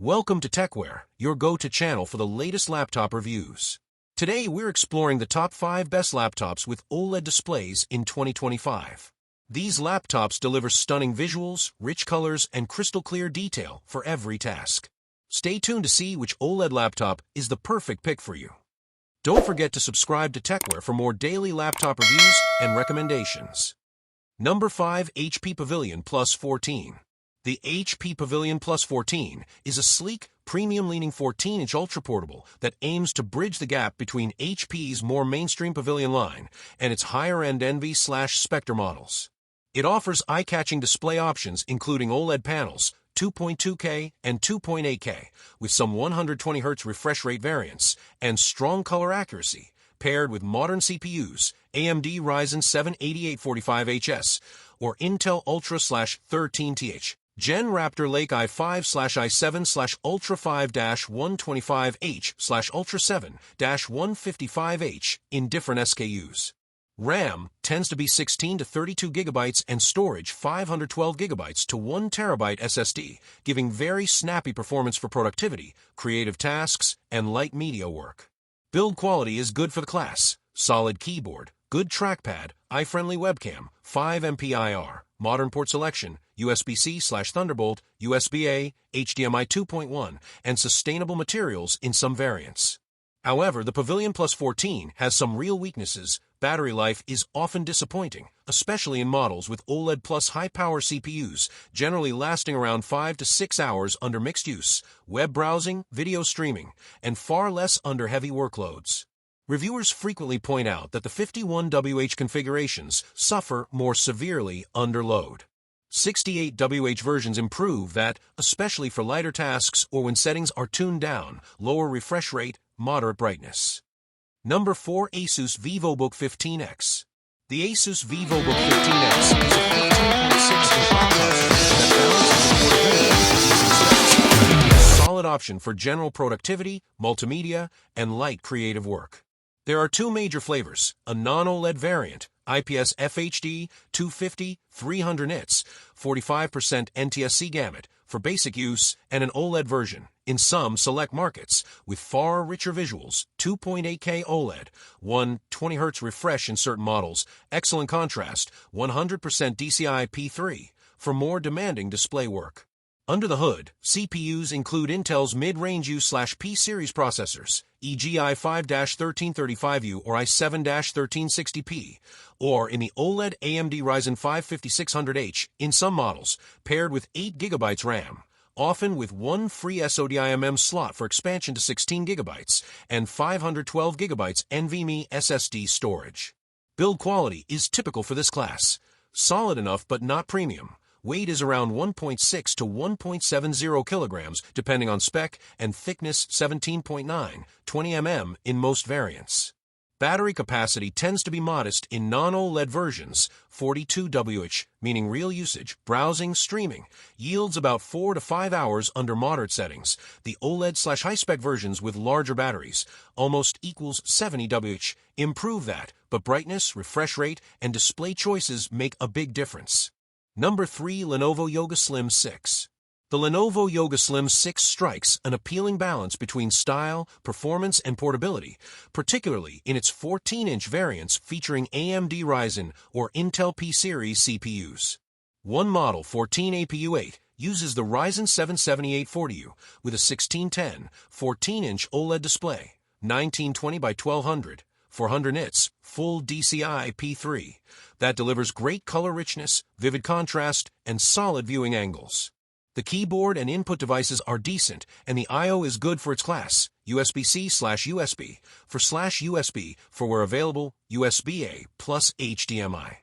Welcome to Tecware, your go-to channel for the latest laptop reviews. Today we're exploring the top 5 best laptops with OLED displays in 2025. These laptops deliver stunning visuals, rich colors, and crystal clear detail for every task. Stay tuned to see which OLED laptop is the perfect pick for you. Don't forget to subscribe to Tecware for more daily laptop reviews and recommendations. Number 5. HP Pavilion Plus 14. The HP Pavilion Plus 14 is a sleek, premium-leaning 14-inch ultra-portable that aims to bridge the gap between HP's more mainstream Pavilion line and its higher-end Envy/Spectre models. It offers eye-catching display options including OLED panels, 2.2K and 2.8K, with some 120Hz refresh rate variants, and strong color accuracy, paired with modern CPUs, AMD Ryzen 7 8845HS, or Intel Ultra/13th. Gen Raptor Lake i5/i7/Ultra 5-125H/Ultra 7-155H in different SKUs. RAM tends to be 16 to 32 GB and storage 512 GB to 1 TB SSD, giving very snappy performance for productivity, creative tasks, and light media work. Build quality is good for the class. Solid keyboard, good trackpad, eye-friendly webcam, 5MP IR, modern port selection, USB-C/Thunderbolt, USB-A, HDMI 2.1, and sustainable materials in some variants. However, the Pavilion Plus 14 has some real weaknesses. Battery life is often disappointing, especially in models with OLED Plus high-power CPUs, generally lasting around 5 to 6 hours under mixed use, web browsing, video streaming, and far less under heavy workloads. Reviewers frequently point out that the 51WH configurations suffer more severely under load. 68WH versions improve that, especially for lighter tasks or when settings are tuned down, lower refresh rate, moderate brightness. Number 4. ASUS Vivobook 15X. The ASUS Vivobook 15X is a 14.6-inch laptop that balances portability, a solid option for general productivity, multimedia, and light creative work. There are two major flavors: a non-OLED variant, IPS FHD 250 300 nits, 45% NTSC gamut for basic use, and an OLED version in some select markets with far richer visuals, 2.8K OLED, 120Hz refresh in certain models, excellent contrast, 100% DCI P3 for more demanding display work. Under the hood, CPUs include Intel's mid-range U/P series processors, e.g. i5-1335U or i7-1360P, or in the OLED AMD Ryzen 5 5600H in some models, paired with 8 GB RAM, often with one free SODIMM slot for expansion to 16 GB and 512 GB NVMe SSD storage. Build quality is typical for this class, solid enough but not premium. Weight is around 1.6 to 1.70 kilograms, depending on spec, and thickness 17.9, 20 mm in most variants. Battery capacity tends to be modest in non-OLED versions. 42WH, meaning real usage, browsing, streaming, yields about 4 to 5 hours under moderate settings. The OLED/high-spec versions with larger batteries, almost equals 70WH, improve that, but brightness, refresh rate, and display choices make a big difference. Number 3. Lenovo Yoga Slim 6. The Lenovo Yoga Slim 6 strikes an appealing balance between style, performance, and portability, particularly in its 14-inch variants featuring AMD Ryzen or Intel P-Series CPUs. One model, 14APU8, uses the Ryzen 7 7840U with a 1610 14-inch OLED display, 1920 by 1200, 400 nits, full DCI P3, that delivers great color richness, vivid contrast, and solid viewing angles. The keyboard and input devices are decent, and the I/O is good for its class, USB-C/USB, /USB for where available, USB-A plus HDMI.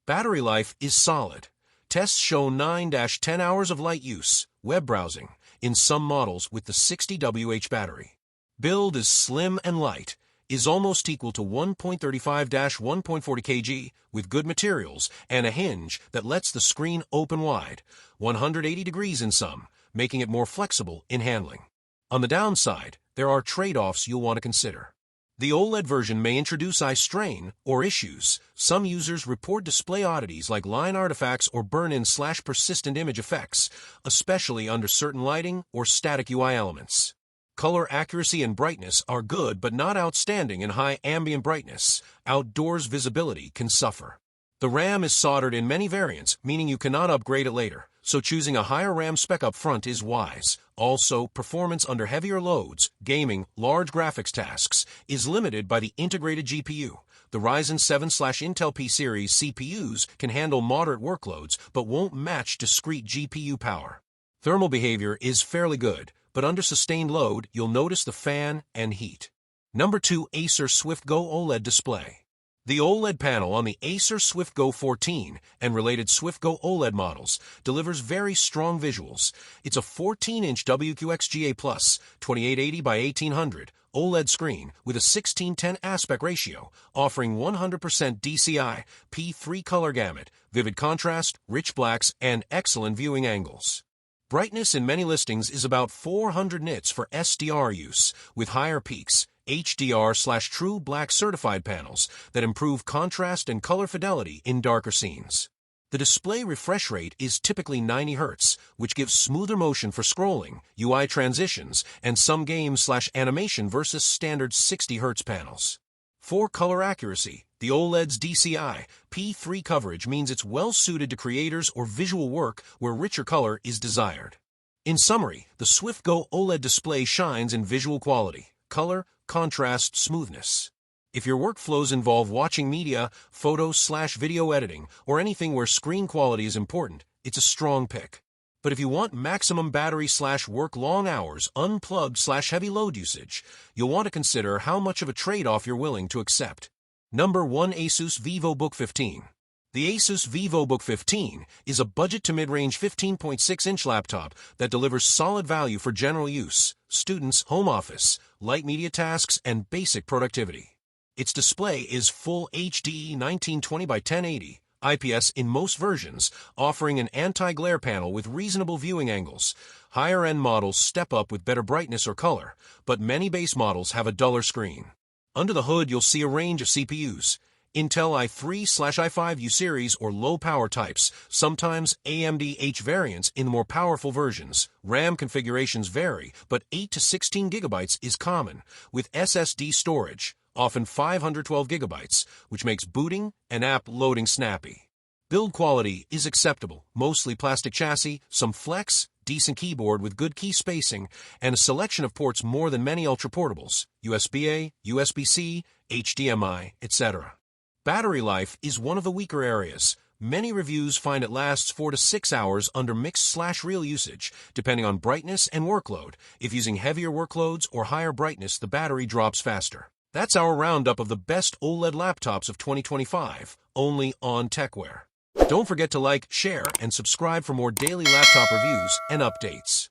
Battery life is solid. Tests show 9-10 hours of light use, web browsing, in some models with the 60WH battery. Build is slim and light, is almost equal to 1.35-1.40 kg with good materials and a hinge that lets the screen open wide, 180 degrees in some, making it more flexible in handling. On the downside, there are trade-offs you'll want to consider. The OLED version may introduce eye strain or issues. Some users report display oddities like line artifacts or burn-in/persistent image effects, especially under certain lighting or static UI elements. Color accuracy and brightness are good but not outstanding in high ambient brightness. Outdoors visibility can suffer. The RAM is soldered in many variants, meaning you cannot upgrade it later, so choosing a higher RAM spec up front is wise. Also, performance under heavier loads, gaming, large graphics tasks, is limited by the integrated GPU. The Ryzen 7/Intel P series CPUs can handle moderate workloads but won't match discrete GPU power. Thermal behavior is fairly good, but under sustained load, you'll notice the fan and heat. Number 2. Acer Swift Go OLED Display. The OLED panel on the Acer Swift Go 14 and related Swift Go OLED models delivers very strong visuals. It's a 14-inch WQXGA+ 2880 by 1800 OLED screen with a 16:10 aspect ratio, offering 100% DCI, P3 color gamut, vivid contrast, rich blacks, and excellent viewing angles. Brightness in many listings is about 400 nits for SDR use, with higher peaks. HDR/True Black certified panels that improve contrast and color fidelity in darker scenes. The display refresh rate is typically 90 Hz, which gives smoother motion for scrolling, UI transitions, and some games/animation versus standard 60 Hz panels. For color accuracy, the OLED's DCI P3 coverage means it's well suited to creators or visual work where richer color is desired. In summary, the Swift Go OLED display shines in visual quality, color, contrast, smoothness. If your workflows involve watching media, photo/video editing, or anything where screen quality is important, it's a strong pick. But if you want maximum battery/work long hours, unplugged/heavy load usage, you'll want to consider how much of a trade-off you're willing to accept. Number 1. ASUS Vivobook 15. The ASUS Vivobook 15 is a budget to mid-range 15.6-inch laptop that delivers solid value for general use, students, home office, light media tasks, and basic productivity. Its display is full HD 1920 by 1080, IPS in most versions, offering an anti-glare panel with reasonable viewing angles. Higher-end models step up with better brightness or color, but many base models have a duller screen. Under the hood, you'll see a range of CPUs. Intel i3/i5 U-series or low-power types, sometimes AMD H variants in the more powerful versions. RAM configurations vary, but 8 to 16 GB is common, with SSD storage, often 512 GB, which makes booting and app loading snappy. Build quality is acceptable, mostly plastic chassis, some flex, decent keyboard with good key spacing, and a selection of ports more than many ultra-portables, USB-A, USB-C, HDMI, etc. Battery life is one of the weaker areas. Many reviews find it lasts 4 to 6 hours under mixed/real usage, depending on brightness and workload. If using heavier workloads or higher brightness, the battery drops faster. That's our roundup of the best OLED laptops of 2025, only on Tecware. Don't forget to like, share, and subscribe for more daily laptop reviews and updates.